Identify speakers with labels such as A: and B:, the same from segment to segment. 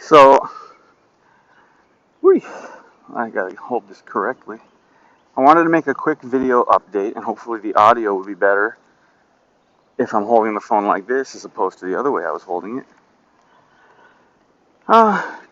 A: So, I gotta hold this correctly. I wanted to make a quick video update, and hopefully the audio will be better if I'm holding the phone like this as opposed to the other way I was holding it.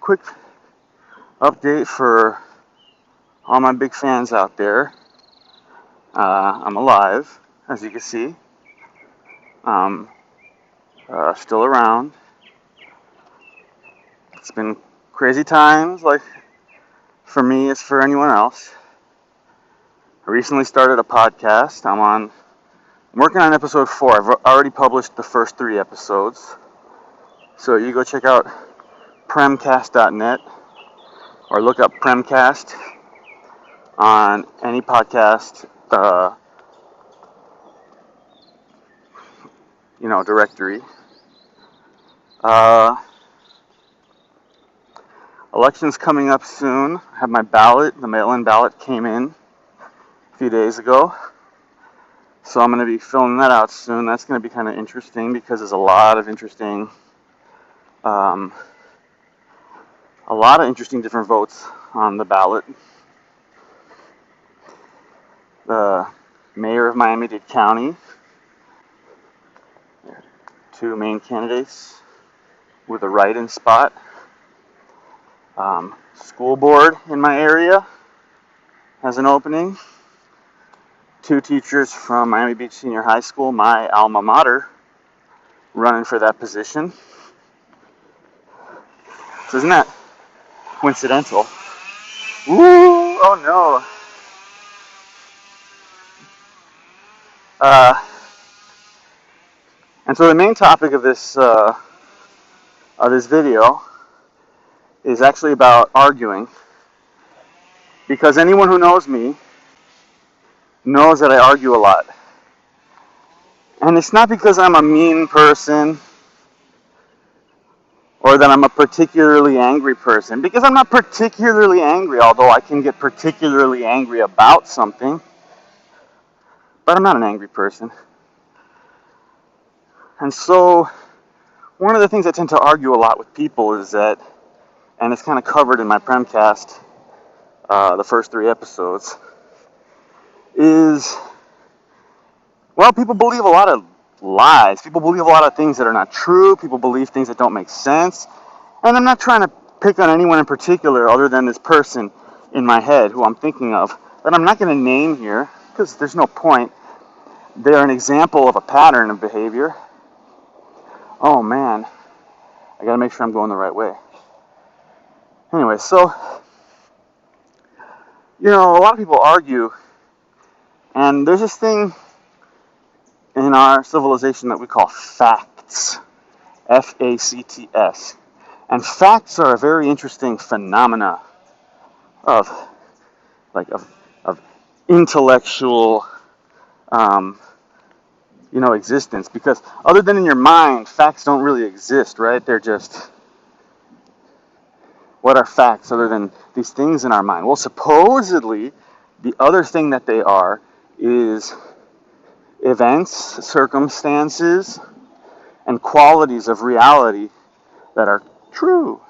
A: Quick update for all my big fans out there. I'm alive, as you can see. Still around. It's been crazy times, like for me as for anyone else. I recently started a podcast. I'm working on episode 4. I've already published the first 3 episodes. So you go check out Premcast.net or look up Premcast on any podcast directory. Election's coming up soon. I have my ballot. The mail-in ballot came in a few days ago. So I'm going to be filling that out soon. That's going to be kind of interesting because there's a lot of interesting different votes on the ballot. The mayor of Miami-Dade County, 2 main candidates with a write-in spot. School board in my area has an opening. 2 teachers from Miami Beach Senior High School, my alma mater, running for that position. So isn't that coincidental? Ooh, oh no. And so the main topic of this video is actually about arguing, because anyone who knows me knows that I argue a lot. And it's not because I'm a mean person or that I'm a particularly angry person, because I'm not particularly angry, although I can get particularly angry about something. But I'm not an angry person. And so one of the things I tend to argue a lot with people is that, and it's kind of covered in my Premcast, the first 3 episodes, is, well, people believe a lot of lies. People believe a lot of things that are not true. People believe things that don't make sense. And I'm not trying to pick on anyone in particular other than this person in my head who I'm thinking of, that I'm not going to name here because there's no point. They're an example of a pattern of behavior. Oh man, I got to make sure I'm going the right way. Anyway, so, a lot of people argue, and there's this thing in our civilization that we call facts. F-A-C-T-S. And facts are a very interesting phenomena of intellectual, existence. Because other than in your mind, facts don't really exist, right? They're just, what are facts other than these things in our mind? Well, supposedly, the other thing that they are is events, circumstances, and qualities of reality that are true.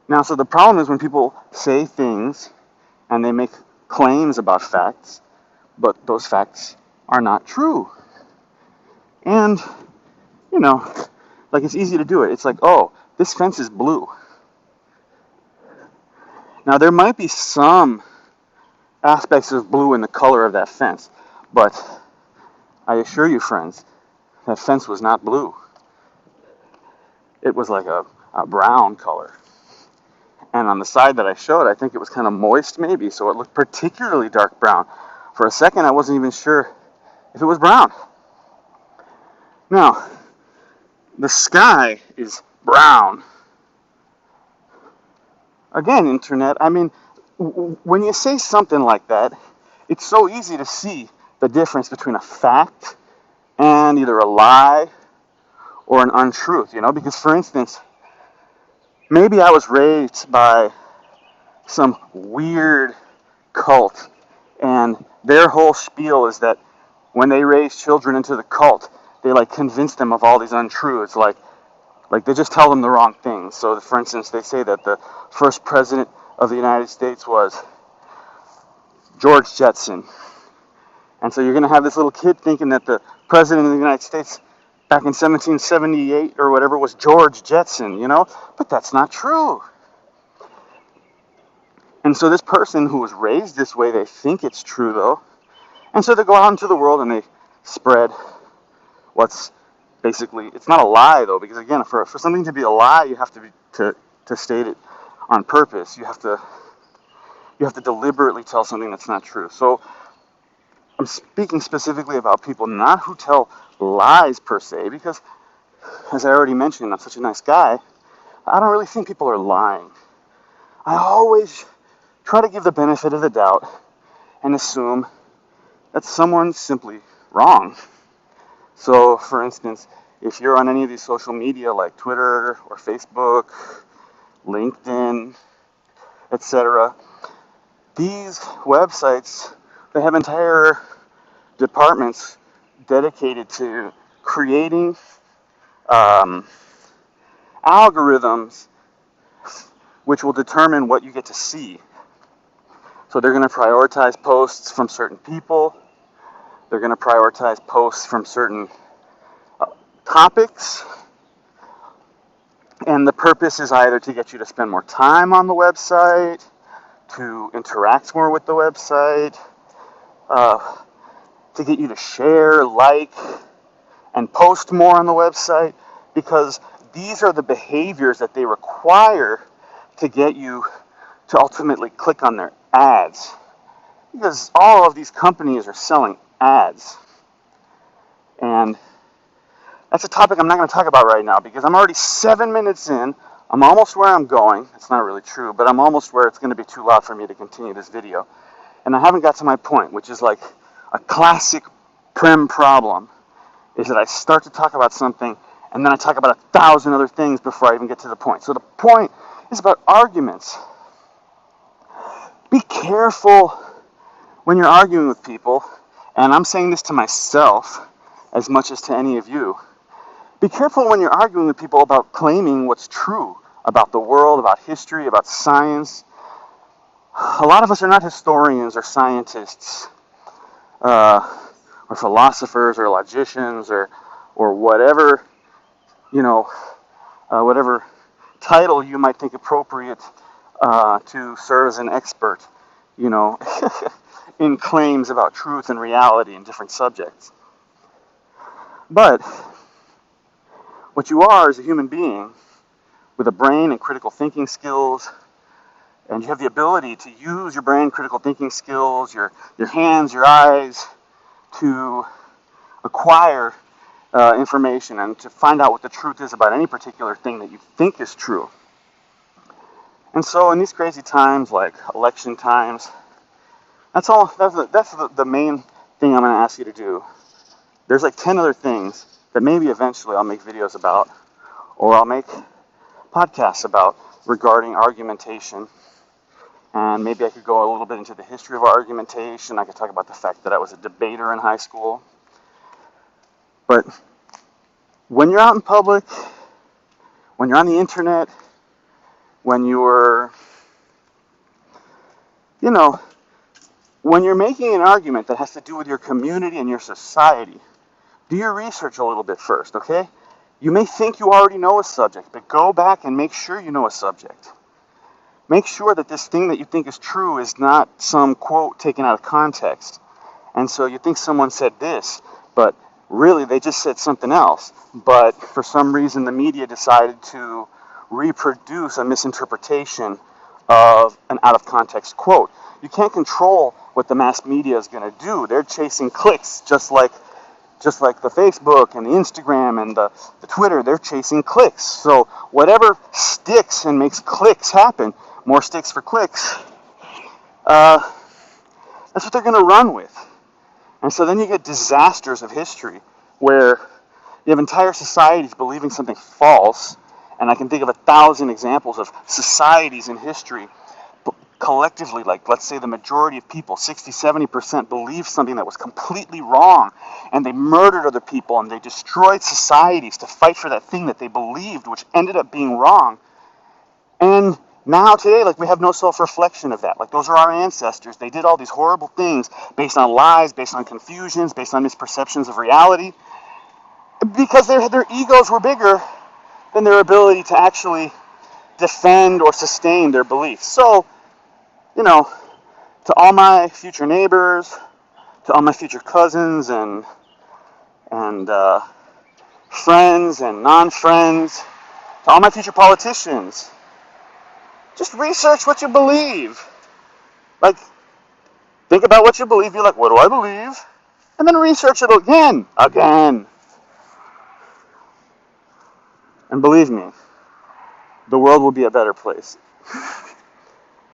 A: Now, so the problem is when people say things and they make claims about facts, but those facts are not true. And, it's easy to do it. It's like, oh, this fence is blue. Now, there might be some aspects of blue in the color of that fence, but I assure you, friends, that fence was not blue. It was like a brown color. And on the side that I showed, I think it was kind of moist maybe, so it looked particularly dark brown. For a second, I wasn't even sure if it was brown. Now, the sky is brown. Again, internet, when you say something like that, it's so easy to see the difference between a fact and either a lie or an untruth, because, for instance, maybe I was raised by some weird cult, and their whole spiel is that when they raise children into the cult, they convince them of all these untruths, like Like, they just tell them the wrong things. So, for instance, they say that the first president of the United States was George Jetson. And so you're going to have this little kid thinking that the president of the United States back in 1778 or whatever was George Jetson, But that's not true. And so this person who was raised this way, they think it's true, though. And so they go out into the world and they spread what's basically, it's not a lie, though, because, again, for something to be a lie, you have to state it on purpose. You have to deliberately tell something that's not true. So I'm speaking specifically about people not who tell lies per se, because, as I already mentioned, I'm such a nice guy. I don't really think people are lying. I always try to give the benefit of the doubt and assume that someone's simply wrong. So, for instance, if you're on any of these social media like Twitter or Facebook, LinkedIn, etc., these websites, they have entire departments dedicated to creating algorithms which will determine what you get to see. So they're going to prioritize posts from certain people. They're going to prioritize posts from certain topics. And the purpose is either to get you to spend more time on the website, to interact more with the website, to get you to share, like, and post more on the website, because these are the behaviors that they require to get you to ultimately click on their ads. Because all of these companies are selling ads. And that's a topic I'm not going to talk about right now, because I'm already 7 minutes in. I'm almost where I'm going. It's not really true, but I'm almost where it's going to be too loud for me to continue this video. And I haven't got to my point, which is like a classic Prem problem, is that I start to talk about something, and then I talk about 1,000 other things before I even get to the point. So the point is about arguments. Be careful when you're arguing with people, and I'm saying this to myself as much as to any of you. Be careful when you're arguing with people about claiming what's true about the world, about history, about science. A lot of us are not historians or scientists, or philosophers or logicians or whatever, whatever title you might think appropriate to serve as an expert, in claims about truth and reality in different subjects. But what you are is a human being with a brain and critical thinking skills, and you have the ability to use your brain, critical thinking skills, your hands, your eyes, to acquire information and to find out what the truth is about any particular thing that you think is true. And so in these crazy times, like election times, that's the main thing I'm going to ask you to do. There's like 10 other things that maybe eventually I'll make videos about, or I'll make podcasts about, regarding argumentation. And maybe I could go a little bit into the history of argumentation. I could talk about the fact that I was a debater in high school. But when you're out in public, when you're on the internet, when you're, when you're making an argument that has to do with your community and your society, do your research a little bit first, okay? You may think you already know a subject, but go back and make sure you know a subject. Make sure that this thing that you think is true is not some quote taken out of context. And so you think someone said this, but really they just said something else. But for some reason the media decided to reproduce a misinterpretation of an out of context quote. You can't control what the mass media is going to do. They're chasing clicks, just like the Facebook and the Instagram and the Twitter. They're chasing clicks. So whatever sticks and makes clicks happen, more sticks for clicks, that's what they're going to run with. And so then you get disasters of history where you have entire societies believing something false. And I can think of 1,000 examples of societies in history collectively, like let's say the majority of people, 60, 70%, believed something that was completely wrong, and they murdered other people and they destroyed societies to fight for that thing that they believed, which ended up being wrong. And now today, like, we have no self-reflection of that. Like, those are our ancestors. They did all these horrible things based on lies, based on confusions, based on misperceptions of reality, because their egos were bigger than their ability to actually defend or sustain their beliefs. So, to all my future neighbors, to all my future cousins and friends and non-friends, to all my future politicians, just research what you believe. Like, think about what you believe. You're like, what do I believe? And then research it again. And believe me, the world will be a better place.